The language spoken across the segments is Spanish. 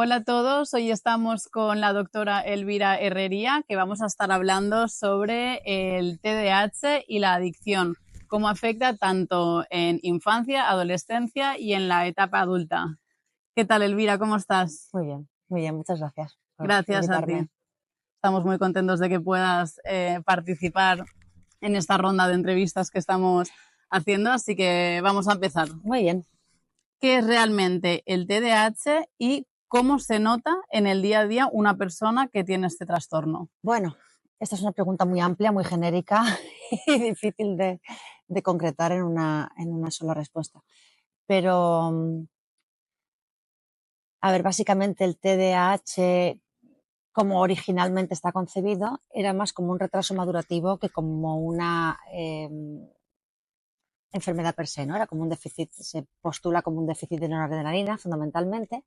Hola a todos, hoy estamos con la doctora Elvira Herrería, que vamos a estar hablando sobre el TDAH y la adicción, cómo afecta tanto en infancia, adolescencia y en la etapa adulta. ¿Qué tal, Elvira? ¿Cómo estás? Muy bien, muchas gracias por Gracias a ti. invitarme. Estamos muy contentos de que puedas participar en esta ronda de entrevistas que estamos haciendo, así que vamos a empezar. Muy bien. ¿Qué es realmente el TDAH y cómo se nota en el día a día una persona que tiene este trastorno? Bueno, esta es una pregunta muy amplia, muy genérica y difícil de concretar en una sola respuesta. Pero, a ver, básicamente el TDAH, como originalmente está concebido, era más como un retraso madurativo que como una enfermedad per se, ¿no? Era como un déficit, se postula como un déficit de noradrenalina, fundamentalmente,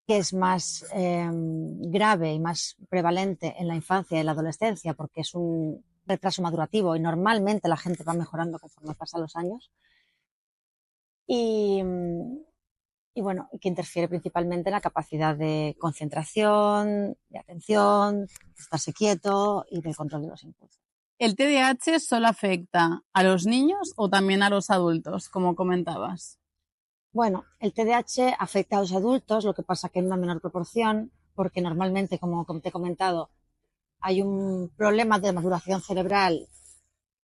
que es más grave y más prevalente en la infancia y en la adolescencia porque es un retraso madurativo y normalmente la gente va mejorando conforme pasan los años y, y bueno, que interfiere principalmente en la capacidad de concentración, de atención, de estarse quieto y de control de los impulsos. ¿El TDAH solo afecta a los niños o también a los adultos, como comentabas? Bueno, el TDAH afecta a los adultos, lo que pasa que en una menor proporción, porque normalmente, como te he comentado, hay un problema de maduración cerebral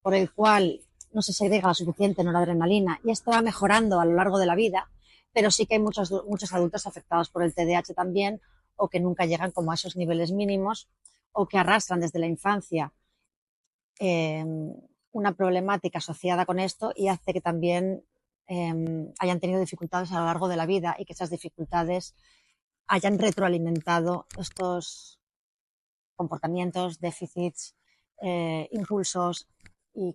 por el cual no se segrega la suficiente noradrenalina y esto va mejorando a lo largo de la vida, pero sí que hay muchos adultos afectados por el TDAH también o que nunca llegan como a esos niveles mínimos o que arrastran desde la infancia una problemática asociada con esto y hace que también hayan tenido dificultades a lo largo de la vida y que esas dificultades hayan retroalimentado estos comportamientos, déficits, impulsos y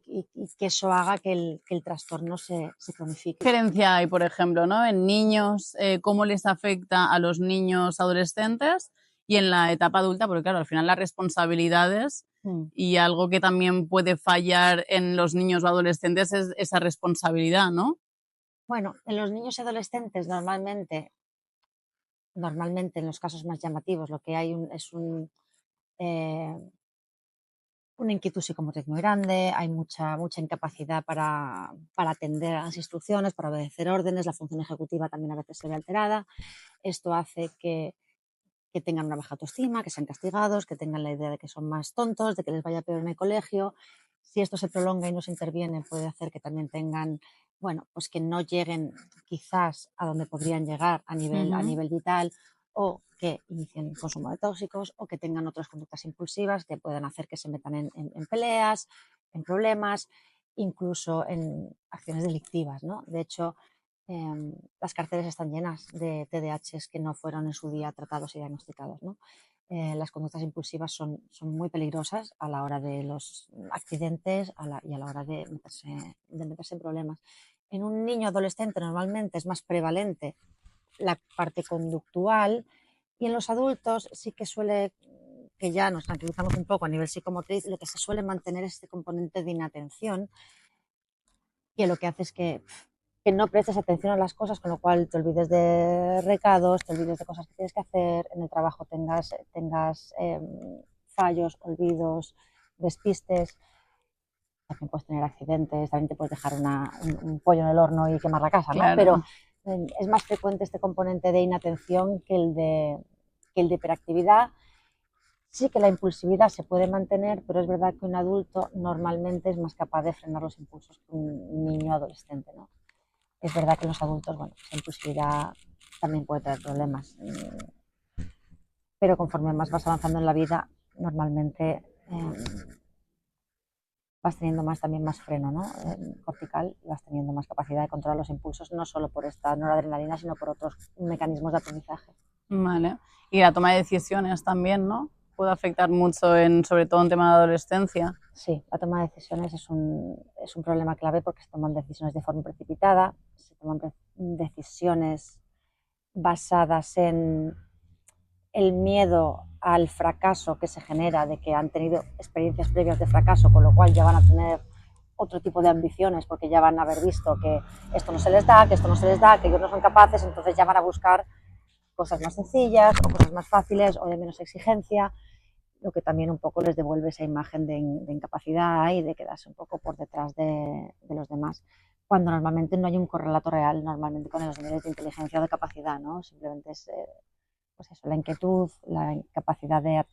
que eso haga que el trastorno se cronifique. ¿Qué diferencia hay, por ejemplo, ¿no? En niños, cómo les afecta a los niños adolescentes y en la etapa adulta? Porque claro, al final las responsabilidades y algo que también puede fallar en los niños o adolescentes es esa responsabilidad, ¿no? Bueno, en los niños y adolescentes normalmente en los casos más llamativos lo que hay es una inquietud psicomotriz muy grande, hay mucha incapacidad para atender a las instrucciones, para obedecer órdenes, la función ejecutiva también a veces se ve alterada. Esto hace que tengan una baja autoestima, que sean castigados, que tengan la idea de que son más tontos, de que les vaya peor en el colegio. Si esto se prolonga y no se interviene, puede hacer que también tengan, bueno, pues que no lleguen quizás a donde podrían llegar a nivel vital o que inicien consumo de tóxicos o que tengan otras conductas impulsivas que puedan hacer que se metan en peleas, en problemas, incluso en acciones delictivas, ¿no? De hecho, las cárceles están llenas de TDAHs que no fueron en su día tratados y diagnosticados, ¿no? Las conductas impulsivas son muy peligrosas a la hora de los accidentes y a la hora de meterse en problemas. En un niño adolescente normalmente es más prevalente la parte conductual y en los adultos sí que que ya nos tranquilizamos un poco a nivel psicomotriz, lo que se suele mantener es este componente de inatención, que lo que hace es que no prestes atención a las cosas, con lo cual te olvides de recados, te olvides de cosas que tienes que hacer, en el trabajo tengas fallos, olvidos, despistes, también puedes tener accidentes, también te puedes dejar un pollo en el horno y quemar la casa, ¿no? Claro. Pero es más frecuente este componente de inatención que el de hiperactividad. Sí que la impulsividad se puede mantener, pero es verdad que un adulto normalmente es más capaz de frenar los impulsos que un niño adolescente, ¿no? Es verdad que en los adultos, bueno, pues la impulsividad también puede traer problemas, pero conforme más vas avanzando en la vida, normalmente vas teniendo también más freno, ¿no? Cortical, y vas teniendo más capacidad de controlar los impulsos, no solo por esta noradrenalina, sino por otros mecanismos de aprendizaje. Vale. Y la toma de decisiones también, ¿no? Puede afectar mucho, sobre todo en tema de adolescencia. Sí, la toma de decisiones es un problema clave porque se toman decisiones de forma precipitada, se toman decisiones basadas en el miedo al fracaso que se genera de que han tenido experiencias previas de fracaso, con lo cual ya van a tener otro tipo de ambiciones porque ya van a haber visto que esto no se les da, que esto no se les da, que ellos no son capaces, entonces ya van a buscar cosas más sencillas o cosas más fáciles o de menos exigencia, lo que también un poco les devuelve esa imagen de incapacidad y de quedarse un poco por detrás de los demás, cuando normalmente no hay un correlato real normalmente con los niveles de inteligencia o de capacidad, ¿no? Simplemente es pues eso, la inquietud, la capacidad de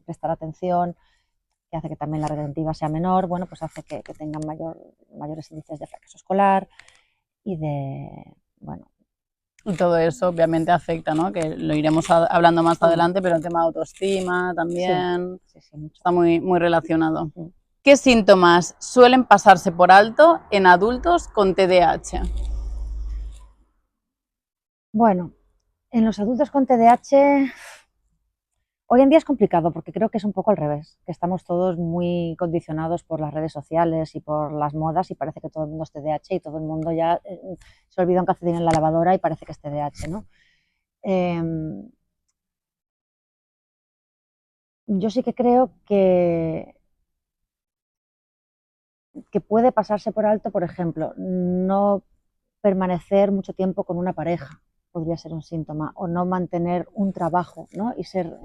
prestar atención, que hace que también la retentiva sea menor, bueno, pues hace que tengan mayores índices de fracaso escolar y de, bueno. Y todo eso obviamente afecta, ¿no? Que lo iremos hablando más adelante, pero el tema de autoestima también mucho. Está muy, muy relacionado. ¿Qué síntomas suelen pasarse por alto en adultos con TDAH? Bueno, en los adultos con TDAH hoy en día es complicado porque creo que es un poco al revés, que estamos todos muy condicionados por las redes sociales y por las modas y parece que todo el mundo es TDAH y todo el mundo ya se olvida un calcetín en la lavadora y parece que es TDAH, ¿no? Yo sí que creo que puede pasarse por alto, por ejemplo, no permanecer mucho tiempo con una pareja, podría ser un síntoma, o no mantener un trabajo, ¿no? Y ser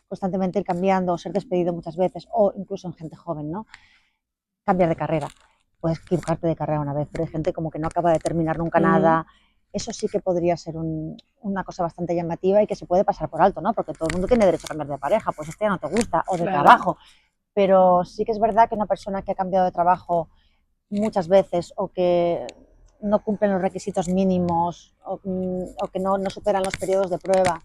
constantemente ir cambiando o ser despedido muchas veces, o incluso en gente joven, ¿no? Cambiar de carrera. Puedes equivocarte de carrera una vez, pero hay gente como que no acaba de terminar nunca nada. Eso sí que podría ser una cosa bastante llamativa y que se puede pasar por alto, ¿no? Porque todo el mundo tiene derecho a cambiar de pareja, pues este ya no te gusta, o de trabajo. Pero sí que es verdad que una persona que ha cambiado de trabajo muchas veces o que no cumplen los requisitos mínimos o que no superan los periodos de prueba,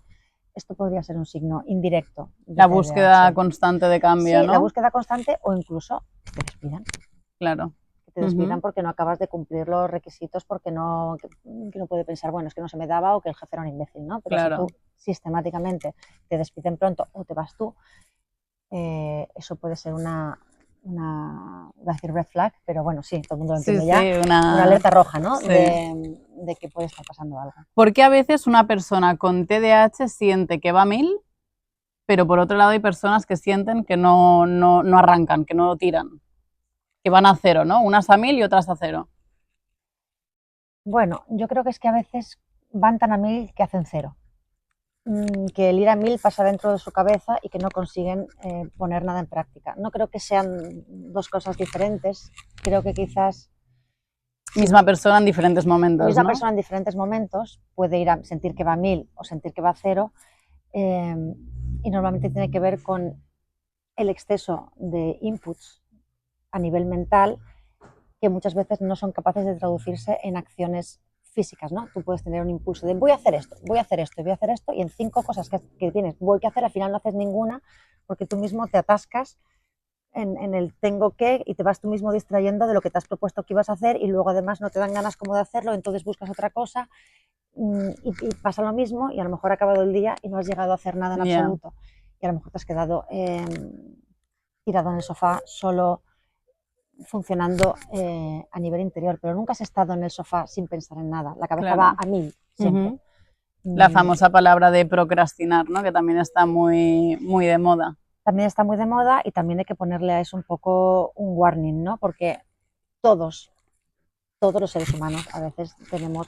esto podría ser un signo indirecto. La búsqueda constante de cambio, sí, ¿no? La búsqueda constante o incluso que te despidan. Claro. Que te despidan porque no acabas de cumplir los requisitos, porque que no puede pensar, bueno, es que no se me daba o que el jefe era un imbécil, ¿no? Pero si tú sistemáticamente te despiden pronto o te vas tú, eso puede ser una voy a decir red flag, pero bueno, sí, todo el mundo lo entiende ya, una alerta roja, ¿no? Sí. De que puede estar pasando algo. ¿Por qué a veces una persona con TDAH siente que va a 1000, pero por otro lado hay personas que sienten que no arrancan, que no tiran, que van a 0, ¿no? Unas a 1000 y otras a 0. Bueno, yo creo que es que a veces van tan a 1000 que hacen 0. Que el ir a 1000 pasa dentro de su cabeza y que no consiguen poner nada en práctica. No creo que sean dos cosas diferentes, creo que quizás... Misma persona en diferentes momentos, Misma ¿no? persona en diferentes momentos puede ir a sentir que va a 1000 o sentir que va a 0 y normalmente tiene que ver con el exceso de inputs a nivel mental que muchas veces no son capaces de traducirse en acciones físicas, ¿no? Tú puedes tener un impulso de voy a hacer esto, voy a hacer esto, voy a hacer esto, y en 5 cosas que tienes voy a hacer, al final no haces ninguna porque tú mismo te atascas en el tengo que y te vas tú mismo distrayendo de lo que te has propuesto que ibas a hacer y luego además no te dan ganas como de hacerlo, entonces buscas otra cosa y pasa lo mismo y a lo mejor ha acabado el día y no has llegado a hacer nada en absoluto y a lo mejor te has quedado tirado en el sofá solo funcionando a nivel interior, pero nunca has estado en el sofá sin pensar en nada. La cabeza va a 1000 siempre. La famosa palabra de procrastinar, ¿no? Que también está muy, muy de moda. También está muy de moda y también hay que ponerle a eso un poco un warning, ¿no? Porque todos los seres humanos a veces tenemos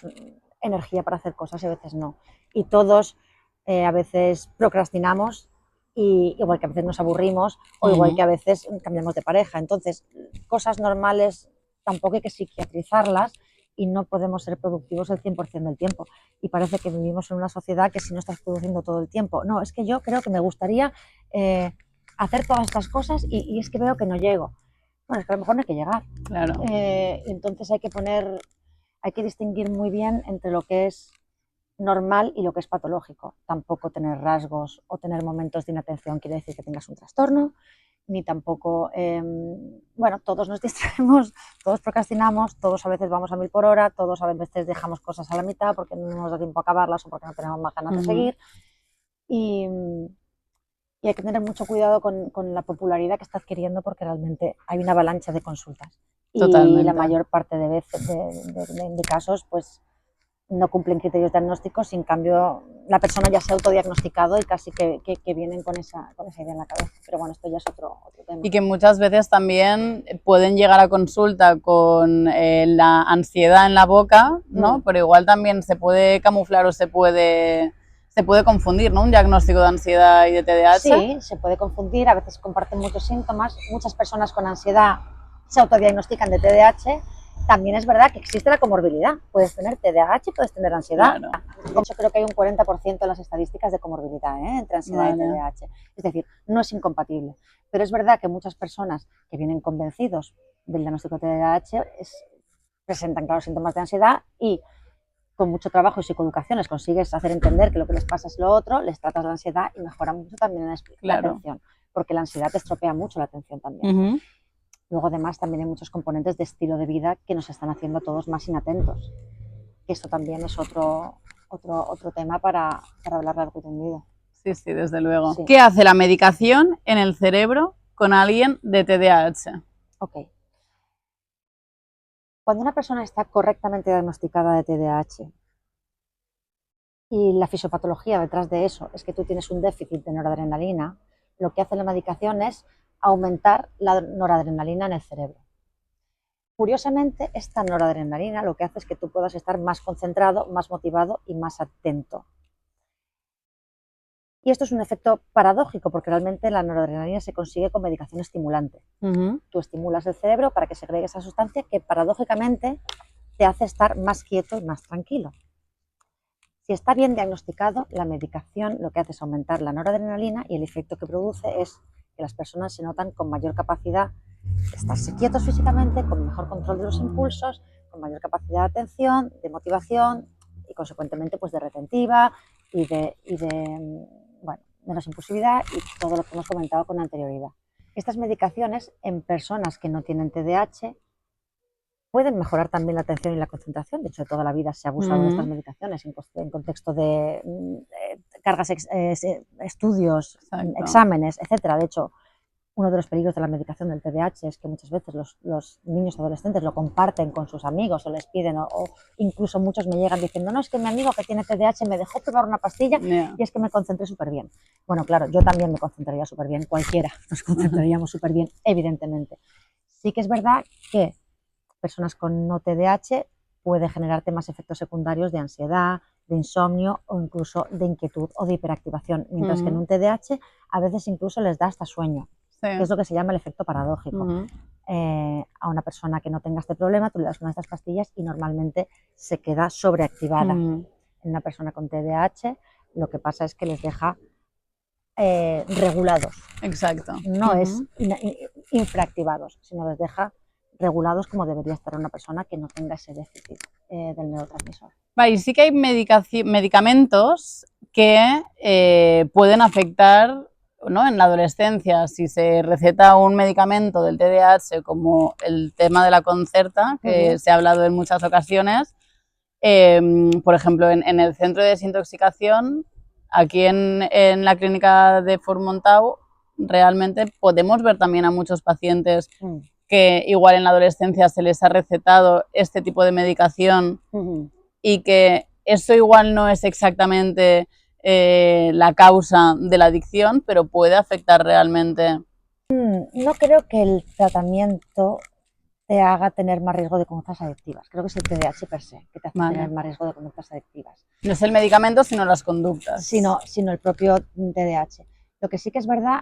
energía para hacer cosas y a veces no. Y todos a veces procrastinamos y igual que a veces nos aburrimos o igual que a veces cambiamos de pareja. Entonces, cosas normales tampoco hay que psiquiatrizarlas y no podemos ser productivos el 100% del tiempo. Y parece que vivimos en una sociedad que si no estás produciendo todo el tiempo. No, es que yo creo que me gustaría hacer todas estas cosas y es que veo que no llego. Bueno, es que a lo mejor no hay que llegar. Claro. Entonces hay que distinguir muy bien entre lo que es normal y lo que es patológico. Tampoco tener rasgos o tener momentos de inatención quiere decir que tengas un trastorno, ni tampoco, bueno, todos nos distraemos, todos procrastinamos, todos a veces vamos a 1000 por hora, todos a veces dejamos cosas a la mitad porque no nos da tiempo a acabarlas o porque no tenemos más ganas de seguir. Y hay que tener mucho cuidado con la popularidad que está adquiriendo porque realmente hay una avalancha de consultas. Totalmente. Y la mayor parte de veces, de casos, pues no cumplen criterios diagnósticos y en cambio la persona ya se ha autodiagnosticado y casi que vienen con esa idea en la cabeza. Pero bueno, esto ya es otro tema. Y que muchas veces también pueden llegar a consulta con la ansiedad en la boca, ¿no? Pero igual también se puede camuflar o se puede se puede confundir, ¿no? Un diagnóstico de ansiedad y de TDAH. Sí, se puede confundir, a veces comparten muchos síntomas. Muchas personas con ansiedad se autodiagnostican de TDAH. También es verdad que existe la comorbilidad. Puedes tener TDAH y puedes tener ansiedad. Claro. De hecho, creo que hay un 40% de las estadísticas de comorbilidad entre ansiedad y TDAH. Es decir, no es incompatible. Pero es verdad que muchas personas que vienen convencidos del diagnóstico de TDAH presentan claros síntomas de ansiedad y con mucho trabajo y psicoeducación les consigues hacer entender que lo que les pasa es lo otro, les tratas la ansiedad y mejora mucho también la atención, porque la ansiedad te estropea mucho la atención también. Luego además también hay muchos componentes de estilo de vida que nos están haciendo a todos más inatentos. Esto también es otro tema para hablar largo y tendido. Sí, sí, desde luego. Sí. ¿Qué hace la medicación en el cerebro con alguien de TDAH? Ok. Cuando una persona está correctamente diagnosticada de TDAH y la fisiopatología detrás de eso es que tú tienes un déficit de noradrenalina, lo que hace la medicación es aumentar la noradrenalina en el cerebro. Curiosamente, esta noradrenalina lo que hace es que tú puedas estar más concentrado, más motivado y más atento. Y esto es un efecto paradójico porque realmente la noradrenalina se consigue con medicación estimulante. Tú estimulas el cerebro para que segregue esa sustancia que paradójicamente te hace estar más quieto y más tranquilo. Si está bien diagnosticado, la medicación lo que hace es aumentar la noradrenalina y el efecto que produce es que las personas se notan con mayor capacidad de estarse quietos físicamente, con mejor control de los impulsos, con mayor capacidad de atención, de motivación y consecuentemente pues de retentiva y de menos impulsividad y todo lo que hemos comentado con anterioridad. Estas medicaciones en personas que no tienen TDAH pueden mejorar también la atención y la concentración. De hecho, toda la vida se ha abusado de estas medicaciones en contexto de cargas, estudios, exámenes, etcétera. De hecho, uno de los peligros de la medicación del TDAH es que muchas veces los niños adolescentes lo comparten con sus amigos o les piden, o incluso muchos me llegan diciendo, no, es que mi amigo que tiene TDAH me dejó probar una pastilla y es que me concentré súper bien. Bueno, claro, yo también me concentraría súper bien, cualquiera nos concentraríamos súper bien, evidentemente. Sí que es verdad que personas con no TDAH puede generarte más efectos secundarios de ansiedad, de insomnio o incluso de inquietud o de hiperactivación, mientras que en un TDAH a veces incluso les da hasta sueño. Sí. Que es lo que se llama el efecto paradójico. A una persona que no tenga este problema, tú le das una de estas pastillas y normalmente se queda sobreactivada. En una persona con TDAH lo que pasa es que les deja regulados. Exacto. No es infraactivados, sino les deja regulados como debería estar una persona que no tenga ese déficit del neurotransmisor. Y sí que hay medicamentos que pueden afectar, ¿no? En la adolescencia. Si se receta un medicamento del TDAH, como el tema de la Concerta, que se ha hablado en muchas ocasiones, por ejemplo, en el centro de desintoxicación, aquí en la clínica de Formontau, realmente podemos ver también a muchos pacientes que igual en la adolescencia se les ha recetado este tipo de medicación y que eso igual no es exactamente la causa de la adicción, pero puede afectar realmente. No creo que el tratamiento te haga tener más riesgo de conductas adictivas. Creo que es el TDAH per se que te hace tener más riesgo de conductas adictivas. No es el medicamento, sino las conductas. Sino el propio TDAH. Lo que sí que es verdad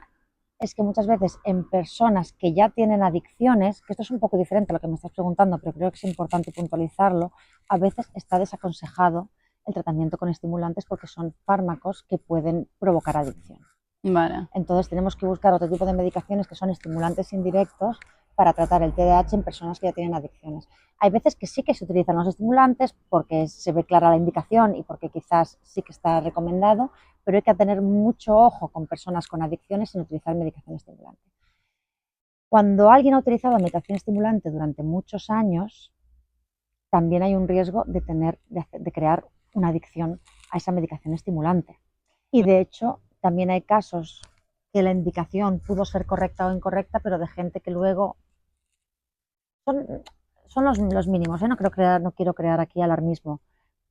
es que muchas veces en personas que ya tienen adicciones, que esto es un poco diferente a lo que me estás preguntando, pero creo que es importante puntualizarlo, a veces está desaconsejado el tratamiento con estimulantes porque son fármacos que pueden provocar adicción. Vale. Entonces tenemos que buscar otro tipo de medicaciones que son estimulantes indirectos para tratar el TDAH en personas que ya tienen adicciones. Hay veces que sí que se utilizan los estimulantes porque se ve clara la indicación y porque quizás sí que está recomendado, pero hay que tener mucho ojo con personas con adicciones en utilizar medicación estimulante. Cuando alguien ha utilizado medicación estimulante durante muchos años, también hay un riesgo de crear una adicción a esa medicación estimulante. Y de hecho, también hay casos que la indicación pudo ser correcta o incorrecta, pero de gente que luego son los mínimos, ¿eh? No quiero crear aquí alarmismo,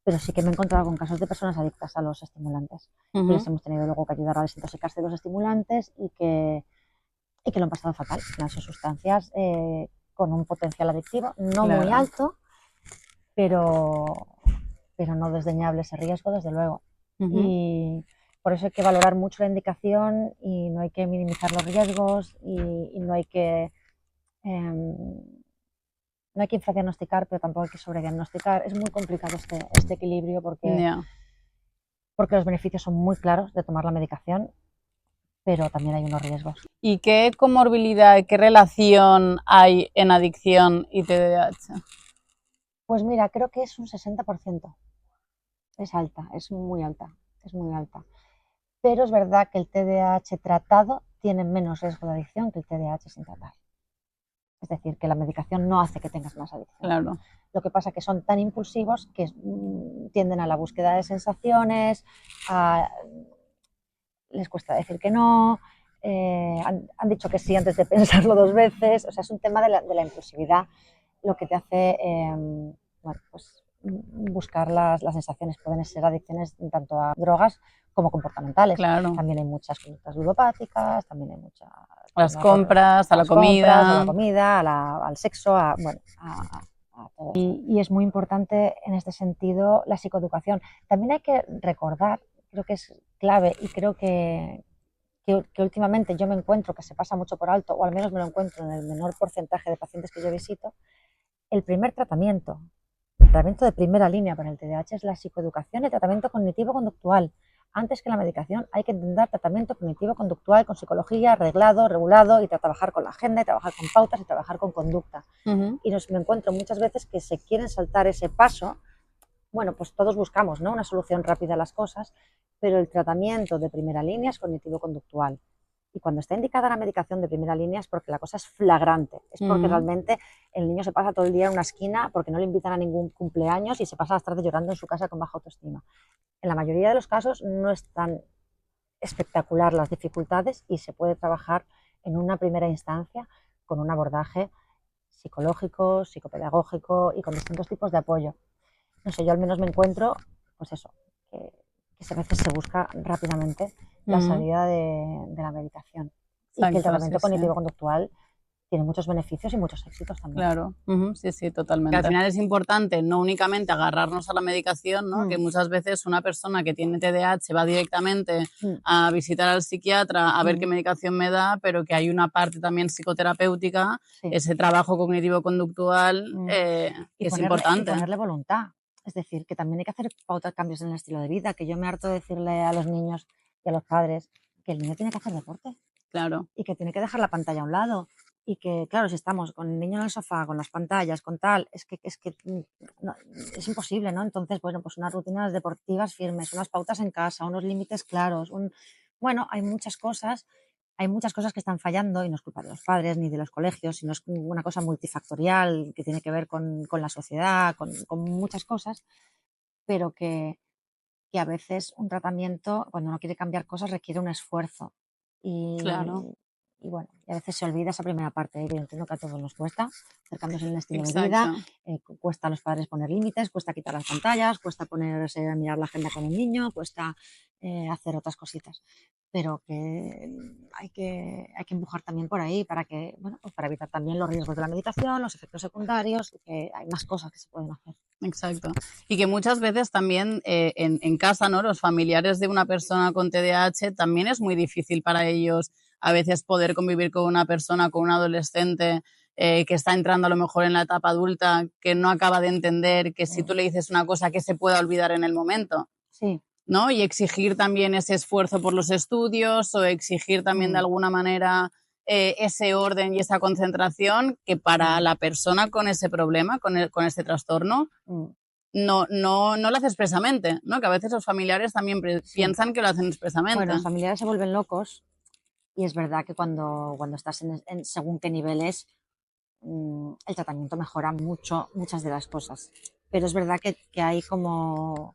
pero sí que me he encontrado con casos de personas adictas a los estimulantes. Que les hemos tenido luego que ayudar a desintoxicarse de los estimulantes y que lo han pasado fatal. Son sustancias con un potencial adictivo no muy alto, pero no desdeñable ese riesgo, desde luego. Ujú. y por eso hay que valorar mucho la indicación y no hay que minimizar los riesgos y no hay que no hay que infradiagnosticar, pero tampoco hay que sobrediagnosticar. Es muy complicado este equilibrio Ya. porque los beneficios son muy claros de tomar la medicación, pero también hay unos riesgos. ¿Y qué comorbilidad, qué relación hay en adicción y TDAH? Pues mira, creo que es un 60%. Es alta, es muy alta, es muy alta. Pero es verdad que el TDAH tratado tiene menos riesgo de adicción que el TDAH sin tratar. Es decir, que la medicación no hace que tengas más adicción. Claro. Lo que pasa es que son tan impulsivos que tienden a la búsqueda de sensaciones, les cuesta decir que no, han dicho que sí antes de pensarlo dos veces. O sea, es un tema de la impulsividad lo que te hace bueno, pues, buscar las sensaciones. Pueden ser adicciones tanto a drogas como comportamentales. Claro. También hay muchas conductas ludopáticas, también hay muchas Las compras, a la las compras, a la comida. comida, al sexo, bueno, a todo eso. Y es muy importante en este sentido la psicoeducación. También hay que recordar, creo que es clave y creo que últimamente yo me encuentro que se pasa mucho por alto, o al menos me lo encuentro en el menor porcentaje de pacientes que yo visito, el tratamiento de primera línea para el TDAH es la psicoeducación y el tratamiento cognitivo-conductual. Antes que la medicación hay que intentar tratamiento cognitivo-conductual con psicología, arreglado, regulado, y trabajar con la agenda, y trabajar con pautas, y trabajar con conducta. Uh-huh. Y me encuentro muchas veces que se quieren saltar ese paso. Bueno, pues todos buscamos, ¿no?, una solución rápida a las cosas, pero el tratamiento de primera línea es cognitivo-conductual. Y cuando está indicada la medicación de primera línea es porque la cosa es flagrante, es porque realmente el niño se pasa todo el día en una esquina porque no le invitan a ningún cumpleaños y se pasa las tardes llorando en su casa con baja autoestima. En la mayoría de los casos no es tan espectacular las dificultades y se puede trabajar en una primera instancia con un abordaje psicológico, psicopedagógico y con distintos tipos de apoyo. No sé, yo al menos me encuentro, pues eso, que a veces se busca rápidamente la salida de la medicación y que el Exacto, sí, tratamiento sí. cognitivo-conductual tiene muchos beneficios y muchos éxitos también. Claro, sí, sí, totalmente. Que al final es importante no únicamente agarrarnos a la medicación, ¿no? Que muchas veces una persona que tiene TDAH va directamente a visitar al psiquiatra a ver qué medicación me da, pero que hay una parte también psicoterapéutica, Sí. ese trabajo cognitivo-conductual que es importante. Y ponerle voluntad. Es decir, que también hay que hacer pautas, cambios en el estilo de vida, que yo me harto de decirle a los niños y a los padres que el niño tiene que hacer deporte. Claro. Y que tiene que dejar la pantalla a un lado. Y que, claro, si estamos con el niño en el sofá, con las pantallas, con tal, es que no, es imposible, ¿no? Entonces, bueno, pues unas rutinas deportivas firmes, unas pautas en casa, unos límites claros. Bueno, hay muchas cosas que están fallando y no es culpa de los padres ni de los colegios, sino es una cosa multifactorial que tiene que ver con la sociedad, con muchas cosas, pero que a veces un tratamiento, cuando uno quiere cambiar cosas, requiere un esfuerzo. Claro. Y bueno, y a veces se olvida esa primera parte. Yo entiendo que a todos nos cuesta hacer cambios en el estilo de vida, Exacto. cuesta a los padres poner límites, cuesta quitar las pantallas, cuesta ponerse a mirar la agenda con el niño, cuesta hacer otras cositas. Pero que hay que empujar también por ahí para que, bueno, pues para evitar también los riesgos de la medicación, los efectos secundarios, y que hay más cosas que se pueden hacer. Exacto. Y que muchas veces también en casa, ¿no? Los familiares de una persona con TDAH también es muy difícil para ellos a veces poder convivir con una persona, con un adolescente que está entrando a lo mejor en la etapa adulta, que no acaba de entender que si tú le dices una cosa que se pueda olvidar en el momento. Sí. ¿No? Y exigir también ese esfuerzo por los estudios o exigir también de alguna manera ese orden y esa concentración que para la persona con ese problema, con este trastorno, no lo hace expresamente, ¿no? Que a veces los familiares también piensan que lo hacen expresamente. Bueno, los familiares se vuelven locos y es verdad que cuando estás en según qué niveles, el tratamiento mejora muchas de las cosas. Pero es verdad que hay como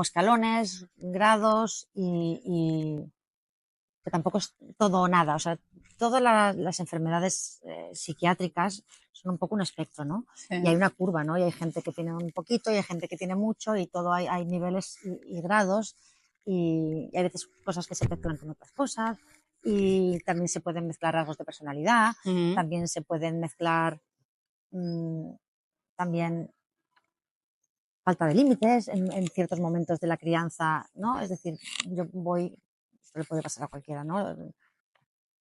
escalones, grados y que tampoco es todo o nada. O sea, todas las enfermedades psiquiátricas son un poco un espectro, ¿no? Sí. Y hay una curva, ¿no? Y hay gente que tiene un poquito y hay gente que tiene mucho y todo hay niveles y grados y hay veces cosas que se mezclan con otras cosas y también se pueden mezclar rasgos de personalidad, también se pueden mezclar también falta de límites en ciertos momentos de la crianza, ¿no? Es decir, esto le puede pasar a cualquiera, ¿no?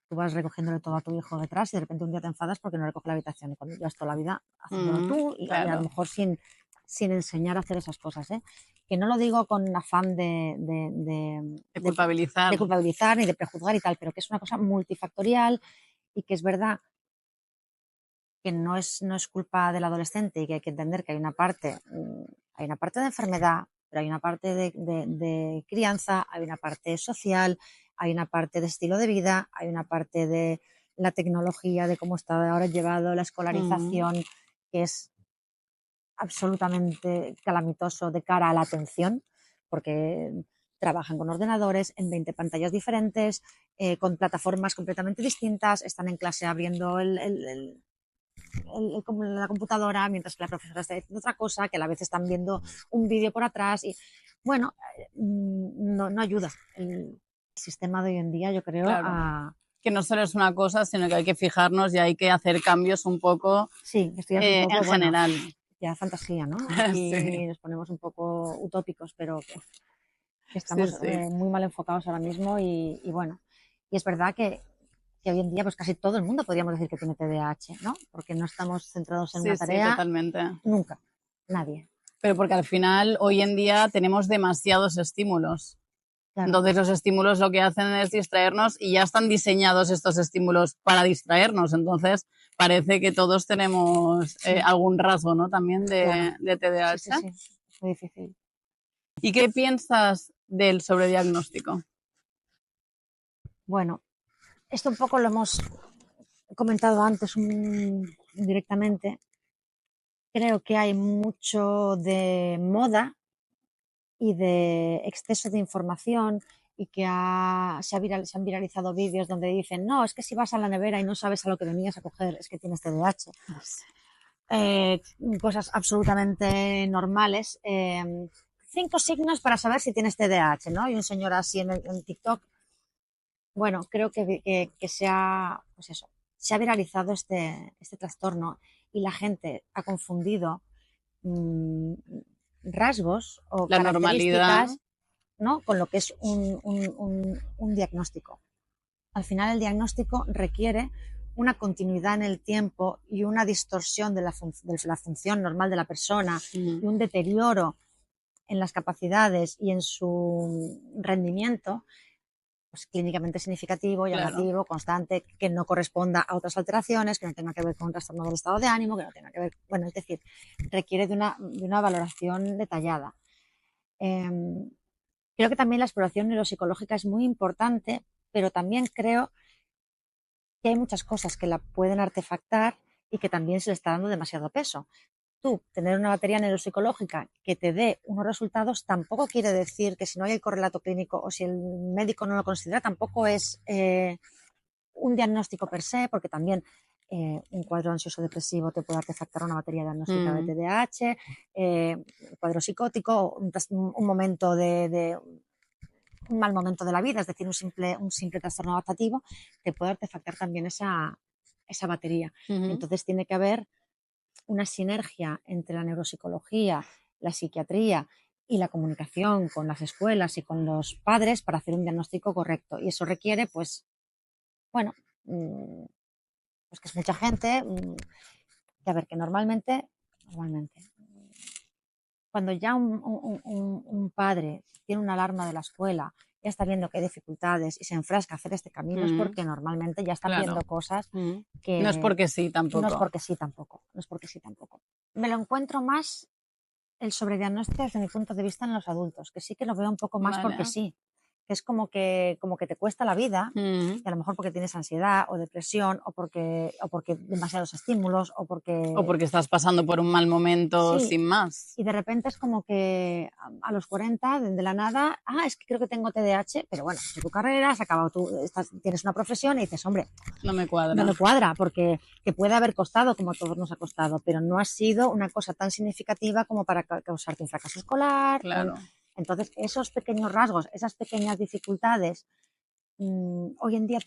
Tú vas recogiéndole todo a tu hijo detrás y de repente un día te enfadas porque no recoge la habitación y cuando llevas toda la vida haciéndolo tú y a lo Claro. mejor sin enseñar a hacer esas cosas, ¿eh? Que no lo digo con afán De culpabilizar. de culpabilizar ni de prejuzgar y tal, pero que es una cosa multifactorial y que es verdad que no es culpa del adolescente y que hay que entender que hay una parte de enfermedad, pero hay una parte de crianza, hay una parte social, hay una parte de estilo de vida, hay una parte de la tecnología, de cómo está ahora llevado la escolarización, que es absolutamente calamitoso de cara a la atención, porque trabajan con ordenadores en 20 pantallas diferentes, con plataformas completamente distintas, están en clase abriendo la computadora mientras que la profesora está diciendo otra cosa, que a la vez están viendo un vídeo por atrás y bueno, no ayuda el sistema de hoy en día, yo creo, Claro. Que no solo es una cosa, sino que hay que fijarnos y hay que hacer cambios un poco, sí, esto ya es un poco, en general. Ya fantasía, ¿no? Aquí Sí. nos ponemos un poco utópicos, pero que Sí, estamos sí. muy mal enfocados ahora mismo y bueno, y es verdad que hoy en día pues casi todo el mundo podríamos decir que tiene TDAH, ¿no? Porque no estamos centrados en una Sí, sí, tarea totalmente. nunca, nadie. Pero porque al final, hoy en día, tenemos demasiados estímulos. Claro. Entonces, los estímulos lo que hacen es distraernos y ya están diseñados estos estímulos para distraernos. Entonces, parece que todos tenemos algún rasgo, ¿no? También Claro. de TDAH. Sí, es muy difícil. ¿Y qué piensas del sobrediagnóstico? Bueno, esto un poco lo hemos comentado antes directamente. Creo que hay mucho de moda y de exceso de información y que se han viralizado vídeos donde dicen, no, es que si vas a la nevera y no sabes a lo que venías a coger, es que tienes TDAH. Cosas absolutamente normales. 5 signos para saber si tienes TDAH, ¿no? Y un señor así en TikTok. Bueno, creo que pues eso, se ha viralizado este trastorno y la gente ha confundido rasgos o La normalidad. características, ¿no? Con lo que es un diagnóstico. Al final el diagnóstico requiere una continuidad en el tiempo y una distorsión de la función normal de la persona y un deterioro en las capacidades y en su rendimiento, pues clínicamente significativo, llamativo, Claro. constante, que no corresponda a otras alteraciones, que no tenga que ver con un trastorno del estado de ánimo, que no tenga que ver, bueno, es decir, requiere de una valoración detallada. Creo que también la exploración neuropsicológica es muy importante, pero también creo que hay muchas cosas que la pueden artefactar y que también se le está dando demasiado peso. Tú, tener una batería neuropsicológica que te dé unos resultados tampoco quiere decir que si no hay el correlato clínico o si el médico no lo considera, tampoco es un diagnóstico per se, porque también un cuadro ansioso depresivo te puede artefactar una batería diagnóstica de TDAH, cuadro psicótico, un momento un mal momento de la vida, es decir, un simple trastorno adaptativo, te puede artefactar también esa batería. Entonces tiene que haber una sinergia entre la neuropsicología, la psiquiatría y la comunicación con las escuelas y con los padres para hacer un diagnóstico correcto. Y eso requiere, pues, bueno, pues que es mucha gente, que a ver, que normalmente, cuando ya un padre tiene una alarma de la escuela, ya está viendo que hay dificultades y se enfrasca a hacer este camino, es porque normalmente ya están viendo cosas que no es porque sí tampoco. No es porque sí tampoco. Me lo encuentro más el sobrediagnóstico desde mi punto de vista en los adultos, que sí que lo veo un poco más porque sí, que es como que te cuesta la vida, y a lo mejor porque tienes ansiedad o depresión o porque demasiados estímulos o porque estás pasando por un mal momento sí, sin más. y de repente es como que a los 40, de la nada, es que creo que tengo TDAH, pero bueno, has hecho tu carrera, has acabado tienes una profesión y dices, hombre, no me cuadra. No me cuadra, porque te puede haber costado, como a todos nos ha costado, pero no ha sido una cosa tan significativa como para causarte un fracaso escolar. Claro. Entonces, esos pequeños rasgos, esas pequeñas dificultades, hoy en día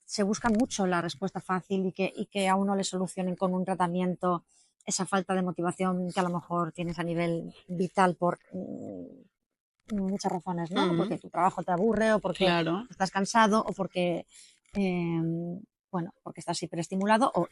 se busca mucho la respuesta fácil y que a uno le solucionen con un tratamiento esa falta de motivación que a lo mejor tienes a nivel vital por muchas razones, ¿no? Porque tu trabajo te aburre o porque Claro, estás cansado o porque, bueno, porque estás hiperestimulado o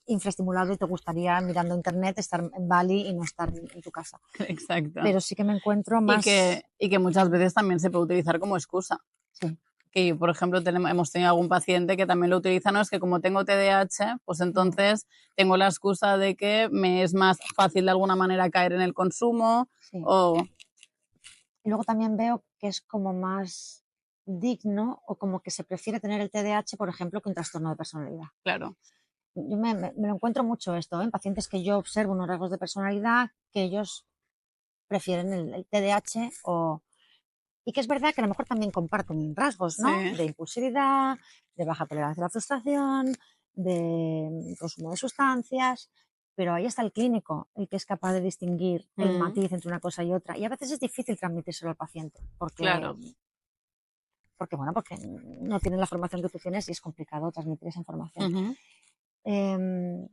infraestimulado y te gustaría mirando internet estar en Bali y no estar en tu casa. exacto. Pero sí que me encuentro Y más... que muchas veces también se puede utilizar como excusa. Sí. Que, por ejemplo, hemos tenido algún paciente que también lo utiliza, no es que como tengo TDAH, pues entonces tengo la excusa de que me es más fácil de alguna manera caer en el consumo Sí. o... Y luego también veo que es como más digno o como que se prefiere tener el TDAH, por ejemplo, que un trastorno de personalidad. Claro. Yo me lo encuentro mucho esto, ¿eh? En pacientes que yo observo unos rasgos de personalidad que ellos prefieren el TDAH y que es verdad que a lo mejor también comparten rasgos, ¿no? Sí. De impulsividad, de baja tolerancia a la frustración, de consumo de sustancias, pero ahí está el clínico, el que es capaz de distinguir el matiz entre una cosa y otra. Y a veces es difícil transmitírselo al paciente, Claro. bueno, porque no tienen la formación que tú tienes y es complicado transmitir esa información. También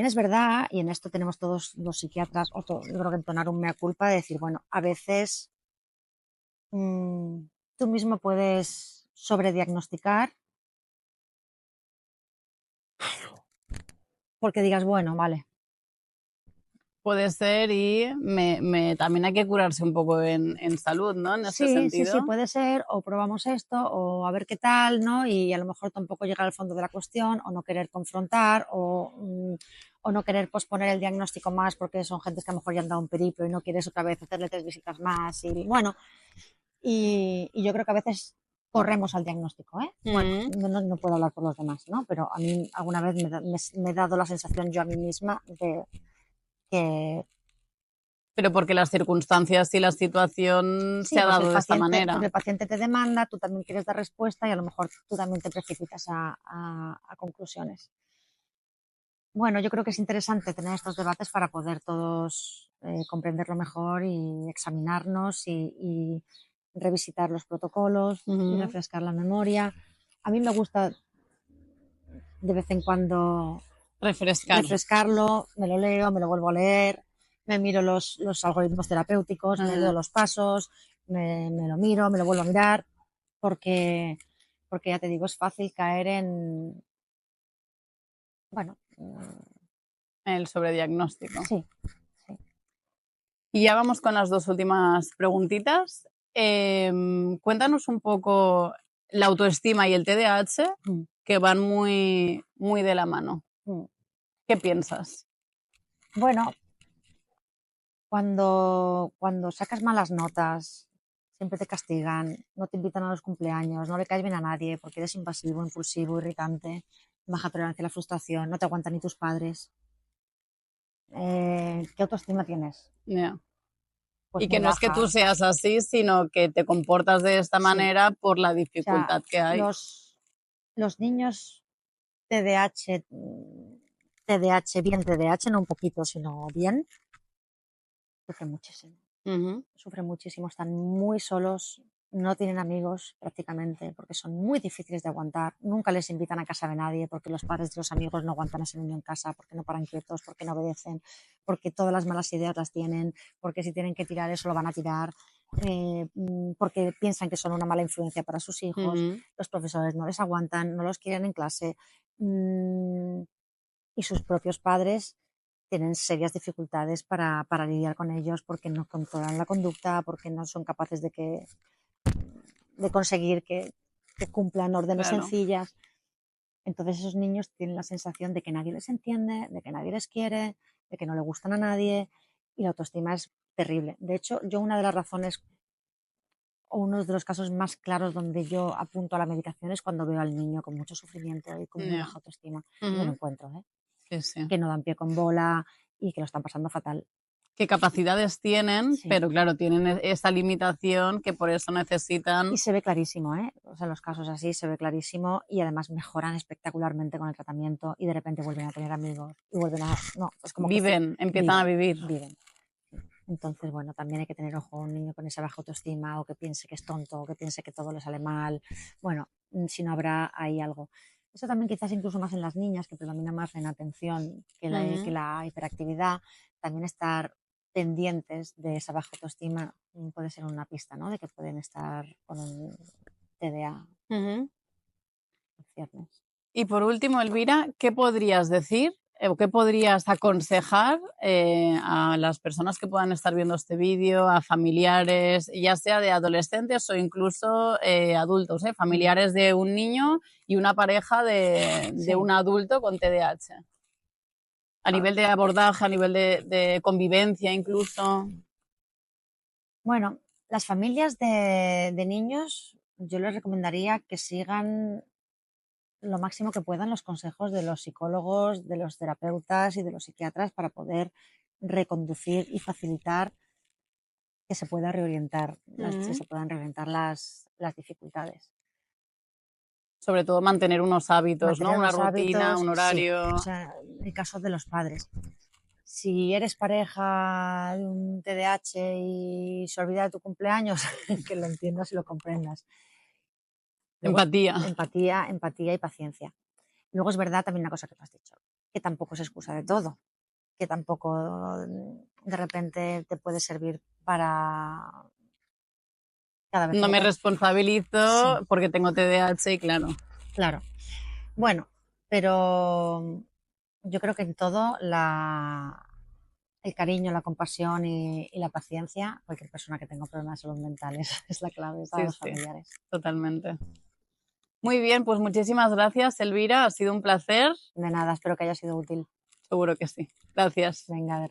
es verdad, y en esto tenemos todos los psiquiatras, yo creo que entonar un mea culpa de decir, bueno, a veces tú mismo puedes sobrediagnosticar porque digas, bueno, vale. Puede ser y también hay que curarse un poco en salud, ¿no? En este Sí, sentido. puede ser, o probamos esto, o a ver qué tal, ¿no? Y a lo mejor tampoco llegar al fondo de la cuestión, o no querer confrontar, o no querer posponer el diagnóstico más porque son gentes que a lo mejor ya han dado un periplo y no quieres otra vez hacerle 3 visitas más. Y bueno, y yo creo que a veces corremos al diagnóstico, ¿eh? Bueno, no puedo hablar por los demás, ¿no? Pero a mí alguna vez me he dado la sensación yo a mí misma de que Pero porque las circunstancias y la situación se sí, ha dado de esta porque manera. el paciente te demanda, tú también quieres dar respuesta y a lo mejor tú también te precipitas a conclusiones. Bueno, yo creo que es interesante tener estos debates para poder todos comprenderlo mejor y examinarnos y revisitar los protocolos y refrescar la memoria. A mí me gusta de vez en cuando Refrescar. refrescarlo, me lo leo, me lo vuelvo a leer, me miro los algoritmos terapéuticos, me leo los pasos, me lo miro, me lo vuelvo a mirar, porque, porque ya te digo, es fácil caer en, bueno, El sobrediagnóstico. sí, sí. Y ya vamos con las dos últimas preguntitas. Cuéntanos un poco la autoestima y el TDAH, que van muy, muy de la mano. ¿Qué piensas? Bueno, cuando sacas malas notas, siempre te castigan, no te invitan a los cumpleaños, no le caes bien a nadie porque eres invasivo, impulsivo, irritante, baja tolerancia a la frustración, no te aguantan ni tus padres. ¿Qué autoestima tienes? Yeah. Pues Y que muy no es que tú baja. seas así, sino que te comportas de esta Sí. manera por la O sea, dificultad que hay. los niños TDAH, bien TDAH, no un poquito, sino bien, sufren muchísimo. Sufren muchísimo, están muy solos, no tienen amigos prácticamente porque son muy difíciles de aguantar, nunca les invitan a casa de nadie porque los padres de los amigos no aguantan a ese niño en casa, porque no paran quietos, porque no obedecen, porque todas las malas ideas las tienen, porque si tienen que tirar eso lo van a tirar, porque piensan que son una mala influencia para sus hijos, los profesores no les aguantan, no los quieren en clase y sus propios padres tienen serias dificultades para lidiar con ellos porque no controlan la conducta, porque no son capaces de conseguir que cumplan órdenes Claro. sencillas. Entonces esos niños tienen la sensación de que nadie les entiende, de que nadie les quiere, de que no le gustan a nadie y la autoestima es terrible. De hecho, yo una de las razones o uno de los casos más claros donde yo apunto a la medicación es cuando veo al niño con mucho sufrimiento y con muy Yeah. baja autoestima. Y me lo encuentro, ¿eh? Sí, sí. Que no dan pie con bola y que lo están pasando fatal. ¿Qué capacidades tienen? Sí. Pero claro, tienen esa limitación que por eso Y necesitan. se ve clarísimo, ¿eh? O sea, los casos así se ve clarísimo y además mejoran espectacularmente con el tratamiento y de repente vuelven a tener amigos y vuelven a... No, es como que Viven, empiezan a vivir. viven. Entonces, bueno, también hay que tener ojo a un niño con esa baja autoestima o que piense que es tonto o que piense que todo le sale mal. Bueno, si no habrá ahí algo. Eso también quizás incluso más en las niñas, que predomina más la inatención que la hiperactividad. También estar pendientes de esa baja autoestima puede ser una pista, ¿no? De que pueden estar con un TDA en ciernes. Y por último, Elvira, ¿qué podrías decir o qué podrías aconsejar a las personas que puedan estar viendo este vídeo, a familiares, ya sea de adolescentes o incluso adultos, familiares de un niño y una pareja de un adulto con TDAH? A nivel de abordaje, a nivel de convivencia incluso. Bueno, las familias de niños, yo les recomendaría que sigan lo máximo que puedan los consejos de los psicólogos, de los terapeutas y de los psiquiatras para poder reconducir y facilitar que se pueda reorientar, se puedan reorientar las dificultades. Sobre todo mantener unos hábitos, ¿no? Mantener Una unos rutina, hábitos, un sí. horario. O sea, en el caso de los padres. Si eres pareja de un TDAH y se olvida de tu cumpleaños, que lo entiendas y lo comprendas. Luego, Empatía. empatía y paciencia. Luego es verdad también una cosa que tú has dicho, que tampoco es excusa de todo, que tampoco de repente te puede servir para cada vez No que me responsabilizo sí, porque tengo TDAH y claro. claro. Bueno, pero yo creo que en todo el cariño, la compasión y la paciencia, cualquier persona que tenga problemas de salud mental es la clave para Sí, los sí, familiares. totalmente. Muy bien, pues muchísimas gracias, Elvira. Ha sido un placer. De nada, espero que haya sido útil. Seguro que sí. Gracias. Venga, de